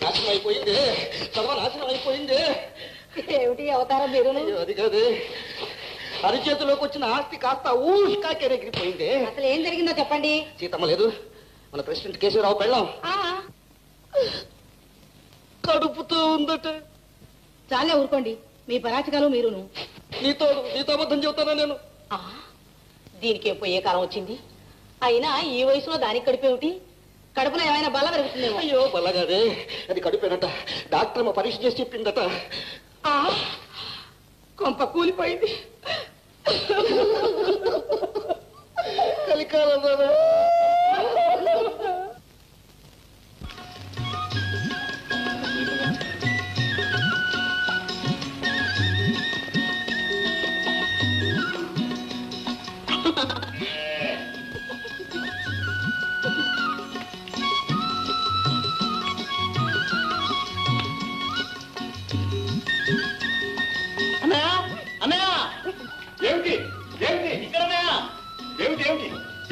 నాశనం అయిపోయింది, సర్వనాశనం అయిపోయింది. ఏమిటి అవతారం మీరు? అది కాదు, అరిచేతిలోకి వచ్చిన ఆస్తి కాస్త ఊష్కాకెరెగిరిపోయింది. అసలు ఏం జరిగిందో చెప్పండి. సీతమ్మ లేదు, మన ప్రెసిడెంట్ కేశవరావు పెళ్ళాం కడుపుతూ ఉందట. చాలే ఊరుకోండి, మీ పరాచకాలు మీరును. నీతో అబద్ధం చెబుతానా నేను? దీనికి పోయే కాలం వచ్చింది. అయినా ఈ వయసులో దానికి కడిపేమిటి? కడుపులో ఏమైనా బల పెరుగుతుందేమో. అయ్యో బల్లగాదే, అది కడుపేనట. డాక్టర్ మా పరీక్ష చేసి చెప్పిందట. కొంప కూలిపోయింది. కలికాలం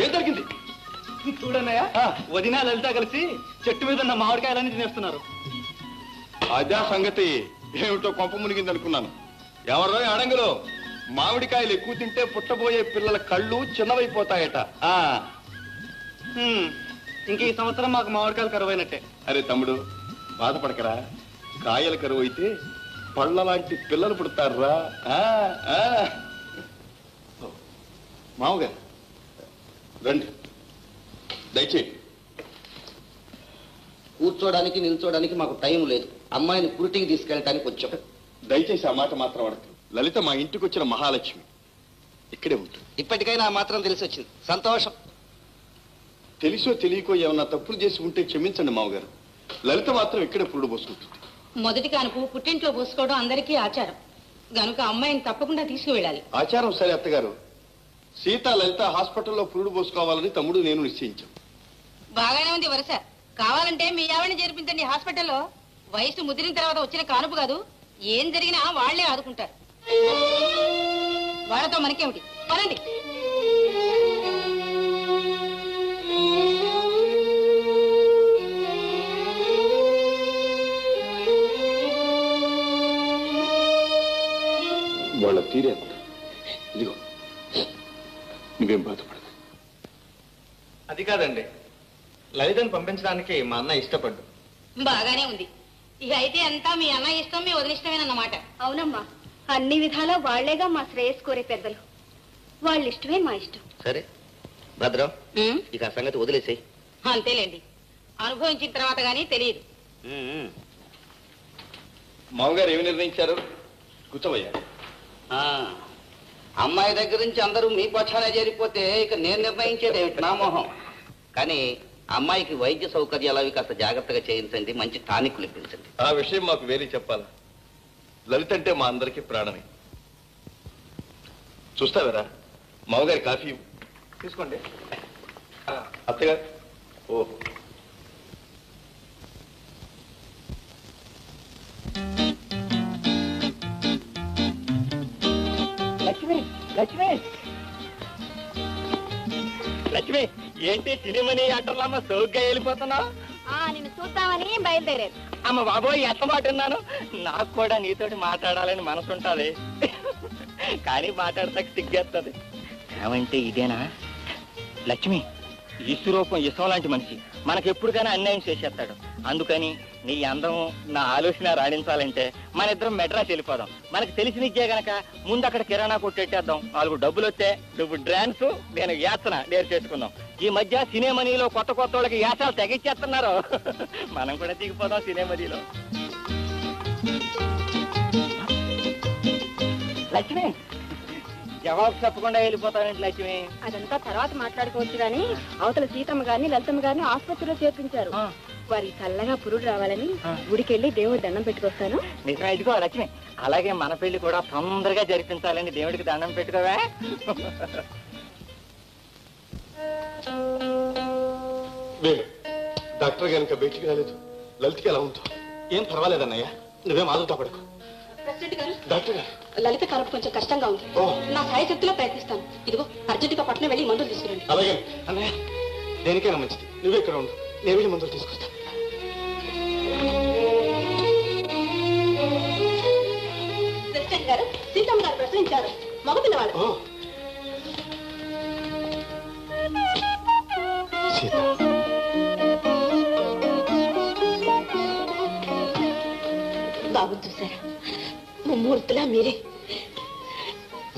ఏం జరిగింది చూడన్నయ్య, వదిన లలిత కలిసి చెట్టు మీద ఉన్న మామిడికాయలన్నీ తినేస్తున్నారు. అదే సంగతి. ఏమిటో కొంప మునిగింది అనుకున్నాను. ఎవరో అడంగులో మామిడికాయలు ఎక్కువ తింటే పుట్టబోయే పిల్లల కళ్ళు చిన్నవైపోతాయట. ఇంక ఈ సంవత్సరం మాకు మామిడికాయలు కరువైనట్టే. అరే తమ్ముడు, బాధపడకరా. కాయలు కరువు అయితే పళ్ళ లాంటి పిల్లలు పుడతారా. మామగారు రండి, దయచేయండి. కూర్చోడానికి నిల్చోడానికి మాకు టైం లేదు. అమ్మాయిని పురిటికి తీసుకెళ్ళటానికి వచ్చాం. దయచేసి ఆ మాట మాత్రం అడగదు. లలిత మా ఇంటికి వచ్చిన మహాలక్ష్మి, ఇక్కడే ఉంటుంది. ఇప్పటికైనా ఆ మాత్రం తెలిసి వచ్చింది, సంతోషం. తెలిసో తెలియకో ఏమన్నా తప్పులు చేసి ఉంటే క్షమించండి మామగారు. లలిత మాత్రం ఇక్కడే పురుడు పోసుకుంటుంది. మొదటి కానుపు పుట్టింట్లో పోసుకోవడం అందరికీ ఆచారం గనుక అమ్మాయిని తప్పకుండా తీసుకువెళ్ళాలి. ఆచారం సరే అత్తగారు. సీత లలిత హాస్పిటల్లో పురుడు పోసుకోవాలని తమ్ముడు నేను నిశ్చయించాం. బాగానే ఉంది వరుస. కావాలంటే మీ ఆవిడని చేర్పించండి హాస్పిటల్లో. వయసు ముదిరిన తర్వాత వచ్చిన కానుపు కాదు, ఏం జరిగినా వాళ్లే ఆదుకుంటారు. వాళ్ళతో మనకేమిటి, పనండి. వాళ్ళ తీరే ఇదిగో, నువ్వేం బాధపడదు. అది కాదండి, లలితను పంపించడానికి మా అన్న ఇష్టపడ్డు. బాగానే ఉంది. ఇక అయితే అంతా మీ అన్నయ్య ఇష్టం, మీ వదిలిష్టమేనన్నమాట. అవునమ్మా, అన్ని విధాలా వాళ్లేగా మా శ్రేయస్ కోరే పెద్దలు. వాళ్ళ ఇష్టమే మా ఇష్టం. సరే భద్రం, ఇక ఆ సంగతి వదిలేసాయి. అంతేలేండి, అనుభవించిన తర్వాత గానీ తెలియదు. మామగారు ఏమి నిర్ణయించారు? కూర్చోవయ్యా. అమ్మాయి దగ్గర నుంచి అందరూ మీ పక్షానే చేరిపోతే ఇక నేను నిర్ణయించేది నా మోహం. కానీ అమ్మాయికి వైద్య సౌకర్యాలు అవి కాస్త జాగ్రత్తగా చేయించండి, మంచి టానిక్లు ఇప్పించండి. ఆ విషయం మాకు వేరే చెప్పాలా? లలిత అంటే మా అందరికీ ప్రాణమే. చూస్తావేరా, మామగారి కాఫీ తీసుకోండి. అత్తగారు. ఓ లక్ష్మి, లక్ష్మి, లక్ష్మి, ఏంటి సినిమని అంటారమ్మ సోగ్గా వెళ్ళిపోతున్నావు? నిన్ను చూద్దామని బయలుదేరారు. అమ్మ బాబోయ్, ఎంత మాట ఉన్నాను. నాకు కూడా నీతోటి మాట్లాడాలని మనసు ఉంటుంది, కానీ మాట్లాడతాక సిగ్గేస్తుంది. ఏమంటే ఇదేనా లక్ష్మి? ఈశ్వరూపం ఇసం లాంటి మనిషి మనకెప్పుడుకైనా అన్యాయం చేసేస్తాడు. అందుకని నీ అందం నా ఆలోచన రాణించాలంటే మన ఇద్దరం మెడ్రాస్ వెళ్ళిపోదాం. మనకు తెలిసినిచ్చే గనక ముందు అక్కడ కిరాణా కొట్టేద్దాం. 4 డబ్బులు వస్తే నువ్వు డ్రాన్స్, నేను యాత్ర నేర్చేసుకుందాం. ఈ మధ్య సినిమానీలో కొత్త కొత్త వాళ్ళకి యాసాలు తెగించేస్తున్నారు. మనం కూడా దిగిపోదాం సినిమానీలో. లక్ష్మి, జవాబు చెప్పకుండా వెళ్ళిపోతానండి లక్ష్మి. అదంతా తర్వాత మాట్లాడుకోవచ్చు గాని, అవతల సీతమ్మ గారిని లలితమ్మ గారిని ఆసుపత్రిలో చేర్పించారు. వారికి చల్లగా పురుడు రావాలని గుడికెళ్ళి దేవుడి దండం పెట్టుకొస్తాను. నిజమే. ఇదిగో లక్ష్మి, అలాగే మన పెళ్లి కూడా తొందరగా జరిపించాలని దేవుడికి దండం పెట్టుకోవా. డాక్టర్ కనుక బయటికి రాలేదు. లలితకి ఎలా ఉందో? ఏం పర్వాలేదన్నయ్య, నువ్వేం ఆదుతా పడకు. డాక్టర్ గారు, లలిత కనుక కొంచెం కష్టంగా ఉంది. నా సాయశక్తిలో ప్రయత్నిస్తాను. ఇదిగో అర్జెంటుగా పట్టణం వెళ్ళి మందులు తీసుకురండి. అలాగే అన్నయ్య, దేనికైనా మంచిది. నువ్వే ఇక్కడ ఉండు, నేను వెళ్ళి మందులు తీసుకొస్తాను. ప్రశ్నించారు మగపిల్లవాడు. బాబు చూసారా, ముమ్మూర్తులా మీరే.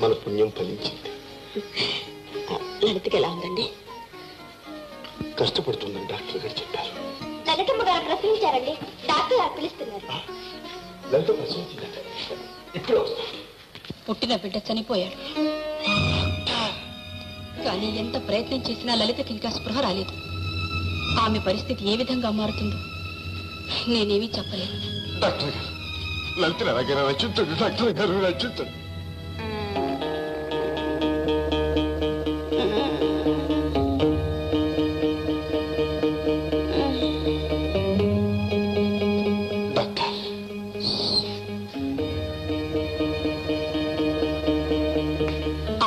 మన పుణ్యం ఫలించింది. లలితకి ఎలా ఉందండి? కష్టపడుతుందని డాక్టర్ గారు చెప్పారు. లలితమ్మ గారు ప్రశ్నించారండి, డాక్టర్ గారు పిలుస్తున్నారు. లలిత ప్రశ్నించిందట. ఇప్పుడే వస్తా. పుట్టిన బిడ్డ చనిపోయాడు, కానీ ఎంత ప్రయత్నం చేసినా లలితకి ఇంకా స్పృహ రాలేదు. ఆమె పరిస్థితి ఏ విధంగా మారుతుందో నేనేమీ చెప్పలేను. డాక్టర్ గారు, లలితను ఎలాగైనా రచించండి. డాక్టర్ గారు రచించండి.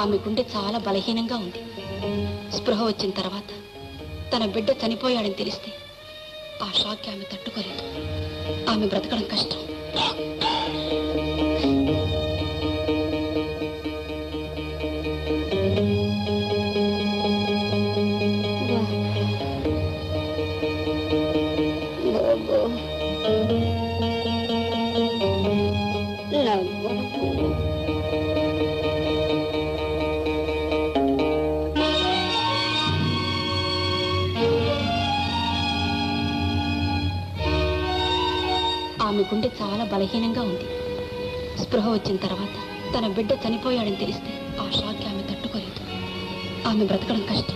ఆమె గుండె చాలా బలహీనంగా ఉంది. స్పృహ వచ్చిన తర్వాత తన బిడ్డ చనిపోయాడని తెలిస్తే ఆ షాక్కి ఆమె తట్టుకోలేదు. ఆమె బ్రతకడం కష్టం. ఆమె గుండె చాలా బలహీనంగా ఉంది. స్పృహ వచ్చిన తర్వాత తన బిడ్డ చనిపోయాడని తెలిస్తే ఆ షాక్కి ఆమె తట్టుకోలేదు. ఆమె బ్రతకడం కష్టం.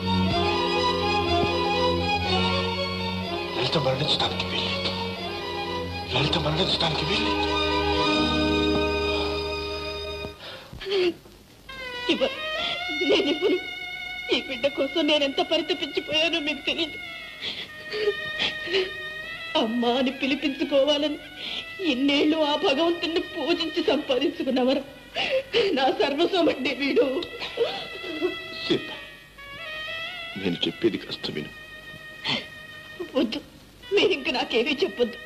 లలిత మరణించడానికి వీల్లేదు. లలిత మరణించడానికి వీల్లేదు. నేనిప్పుడు ఈ బిడ్డ కోసం నేనెంత పరితపించిపోయానో మీకు తెలియదు. అమ్మా అని పిలిపించుకోవాలని ఇన్నేళ్లు ఆ భగవంతుని పూజించి సంపాదించుకున్నవారు నా సర్వస్వం అండి వీడు. నేను చెప్పేది కాస్త విను. వద్దు, మీరింక నాకేమీ చెప్పొద్దు.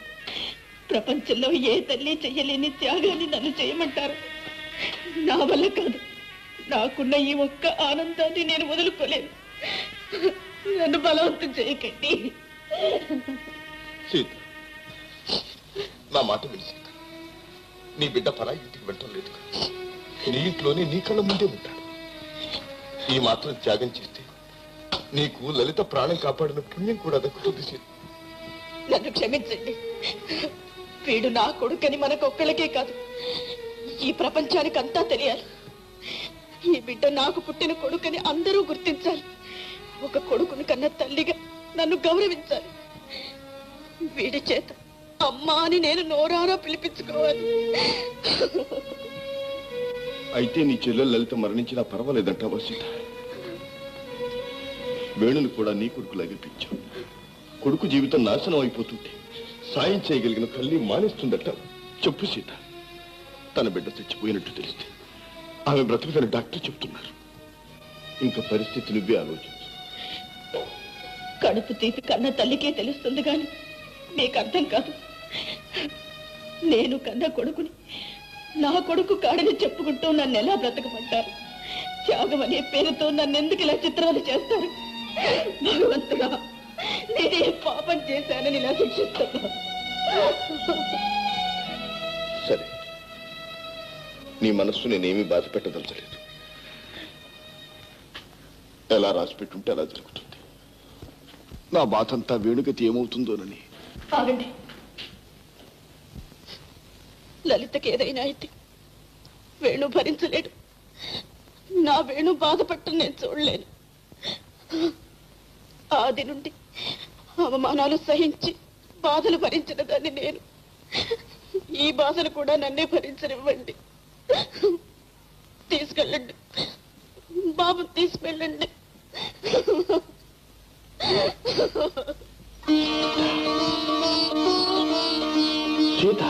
ప్రపంచంలో ఏ తల్లి చెయ్యలేని త్యాగాన్ని నన్ను చేయమంటారు. నా వల్ల కాదు. నాకున్న ఈ ఒక్క ఆనందాన్ని నేను వదులుకోలేను. నన్ను బలవంతం చేయకండి. సీత, నా మాట విని సీత. నీ బిడ్డ పరాయి ఇంటికి వెళ్ళటం లేదు. నీ ఇంట్లోనే నీ కళ్ళ ముందే ఉంటాడు. ఈ మాత్రం త్యాగం చేస్తే నీకు లలిత ప్రాణం కాపాడిన పుణ్యం కూడా దక్కుతుంది సీత. నన్ను క్షమించండి. వీడు నా కొడుకని మనకొక్కళ్ళకే కాదు, ఈ ప్రపంచానికి అంతా తెలియాలి. ఈ బిడ్డ నాకు పుట్టిన కొడుకని అందరూ గుర్తించాలి. ఒక కొడుకుని కన్న తల్లిగా నన్ను గౌరవించాలి. వీడి చేత అమ్మా అని నేను నోరారా పిలిపించుకోవాలి. అయితే నీ చెల్లెలు లలిత మరణించినా పర్వాలేదంటావా సీత? వేణుని కూడా నీ కొడుకులాగే పెంచావు. కొడుకు జీవితం నాశనం అయిపోతుంటే సాయం చేయగలిగిన తల్లి మానేస్తుందట. చెప్పు సీత, తన బిడ్డ చచ్చిపోయినట్టు తెలిస్తే ఆమె బ్రతుకుదని డాక్టర్ చెప్తున్నారు. ఇంకా పరిస్థితి నువ్వే ఆలోచించు. కడుపు తీపి కన్న తల్లికే తెలుస్తుంది గాని మీకు అర్థం కాదు. నేను కన్న కొడుకుని నా కొడుకు కాడని చెప్పుకుంటూ నన్ను ఎలా బ్రతకమంటారు? త్యాగం అనే పేరుతో నన్ను ఎందుకు ఇలా చిత్రాలు చేస్తారు? భగవంతుడా, నేనే పాపం చేశానని ఇలా శిక్షిస్తున్నా. సరే, నీ మనస్సు నేనేమీ బాధ పెట్టదలచలేదు. ఎలా రాసి పెట్టుంటే అలా జరుగుతుంది. నా బాధ అంతా వేణుగతి ఏమవుతుందోనని. ఆగండి. లలితకి ఏదైనా అయితే వేణు భరించలేడు. నా వేణు బాధపట్టం నేను చూడలేను. ఆది నుండి అవమానాలు సహించి బాధలు భరించిన దాన్ని నేను. ఈ బాధలు కూడా నన్నే భరించనివ్వండి. తీసుకెళ్ళండి, బాబు తీసుకెళ్ళండి. సీత,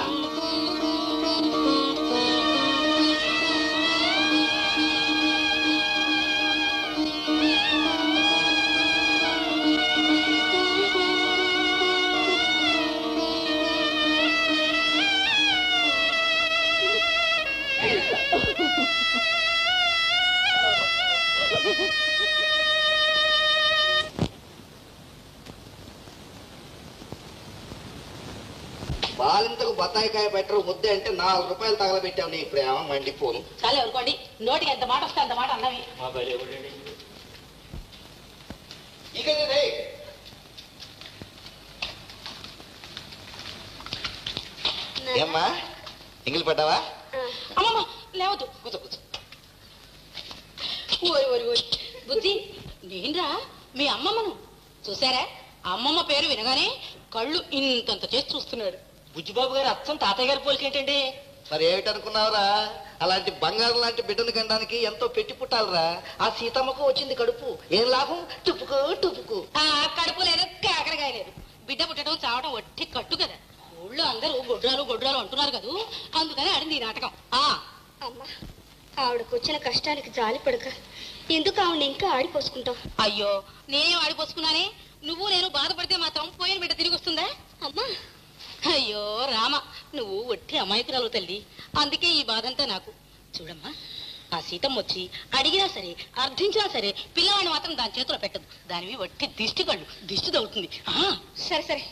బాలింతకు బత్తాయికాయ పెట్టరు ముద్దే అంటే 4 రూపాయలు తగలబెట్టావు నీ ప్రేమ మండిపోను. చాలే అనుకోండి, నోటికి ఎంత మాట వస్తే అంత మాట అన్నవి. ఇక ఏమ్మా ఎంగిలి పడ్డావా? అమ్మమ్మ లేవద్దు, కూర్చో కూర్చో. ఓరి ఓరి ఓరి బుద్ధి, నేనురా మీ అమ్మమ్మను. చూసారా, అమ్మమ్మ పేరు వినగానే కళ్ళు ఇంతంత చేసి చూస్తున్నాడు. బుజ్జిబాబు గారు అచ్చం తాతయ్య గారి పోలిక ఏంటండి? మరి ఏమిటనుకున్నావురా, అలాంటి బంగారం లాంటి బిడ్డను కనడానికి ఎంతో పెట్టి పుట్టాలరా. ఆ సీతమ్మకు వచ్చింది కడుపు, ఏం లాభం? టుపుకు టుపుకు. ఆ కడుపు లేదు, కాకరకాయ లేదు. బిడ్డ పుట్టడం చావడం వట్టి కట్టు కదా. ఊళ్ళో అందరూ గొడ్రాలు గొడ్రాలు అంటున్నారు కదా, అందుకని ఆడింది ఈ నాటకం. అమ్మా, ఆవిడకు వచ్చిన కష్టానికి జాలి పడక ఎందుకు ఆవిడ ఇంకా ఆడిపోసుకుంటావు? అయ్యో, నేనేం ఆడిపోసుకున్నానే? నువ్వు నేను బాధపడితే మాత్రం పోయిన బిడ్డ తిరిగి వస్తుందా? అమ్మా, అయ్యో రామ, నువ్వు వట్టి అమాయకురాలు తల్లి, అందుకే ఈ బాధంతా నాకు. చూడమ్మా, ఆ సీతమ్మ వచ్చి అడిగినా సరే అర్థించినా సరే పిల్లవాడిని మాత్రం దాని చేతిలో పెట్టదు. దానివి వట్టి దిష్టి కళ్ళు, దిష్టి తగ్గుతుంది. సరే సరే,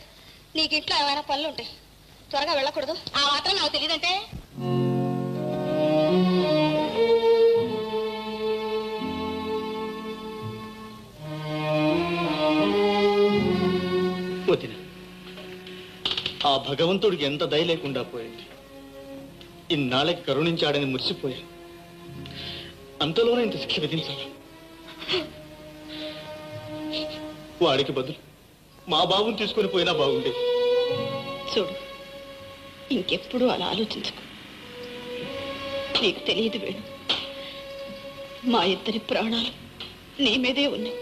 నీకు ఇంట్లో ఏమైనా పనులు ఉంటాయి, త్వరగా వెళ్ళకూడదు? ఆ మాత్రం నాకు తెలియదంటే. వదిన, ఆ భగవంతుడికి ఎంత దయ లేకుండా పోయింది. ఇన్నాళ్ళకి కరుణించాడని మురిసిపోయాను, అంతలోనే ఇంత శిక్ష విధించాలి. వాడికి బదులు మా బాబుని తీసుకొని పోయినా బాగుండేది. చూడు, ఇంకెప్పుడు అలా ఆలోచించుకో. నీకు తెలియదు వేణు, మా ఇద్దరి ప్రాణాలు నీ మీదే ఉన్నాయి.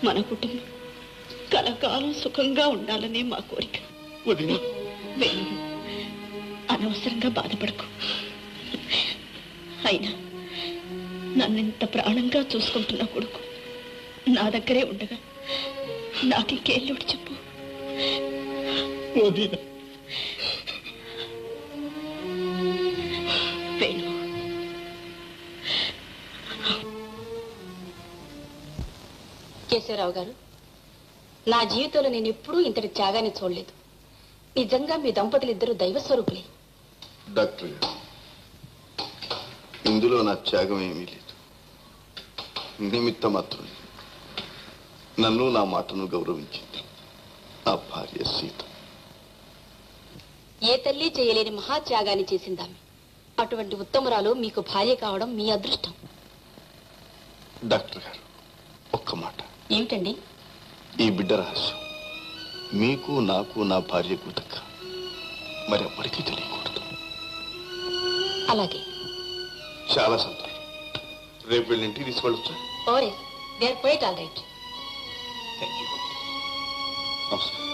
మన కుటుంబం కలకాలం సుఖంగా ఉండాలనే మా కోరిక. వదిన, వేణు, అనవసరంగా బాధపడకు. అయినా నన్నింత ప్రాణంగా చూసుకుంటున్న కొడుకు నా దగ్గరే ఉండగా నాకు ఇంకేళ్ళోటి చెప్పు. వదిన, వేణు, కేశవరావు గారు, నా జీవితంలో నేను ఎప్పుడూ ఇంతటి త్యాగాన్ని చూడలేదు. నిజంగా మీ దంపతులు ఇద్దరు దైవ స్వరూపులే. డాక్టర్ గారు, ఇందులో నా త్యాగం ఏమీ లేదు. నిమిత్త మాత్రమే నన్ను నా మాటను గౌరవించింది నా భార్య సీత. ఏ తల్లి చేయలేని మహాత్యాగాన్ని చేసిందామె. అటువంటి ఉత్తమురాలు మీకు భార్య కావడం మీ అదృష్టం. డాక్టర్ గారు, ఒక్క మాట. ఏమిటండి? ఈ బిడ్డ రహస్యం మీకు, నాకు, నా భార్యకు దక్క మరెవ్వరికీ తెలియకూడదు. అలాగే. చాలా సంతోషం. రేపు వెళ్ళి ఇంటికి తీసుకెళ్ళొచ్చా? ఓరే, they are quite all right. నమస్కారం.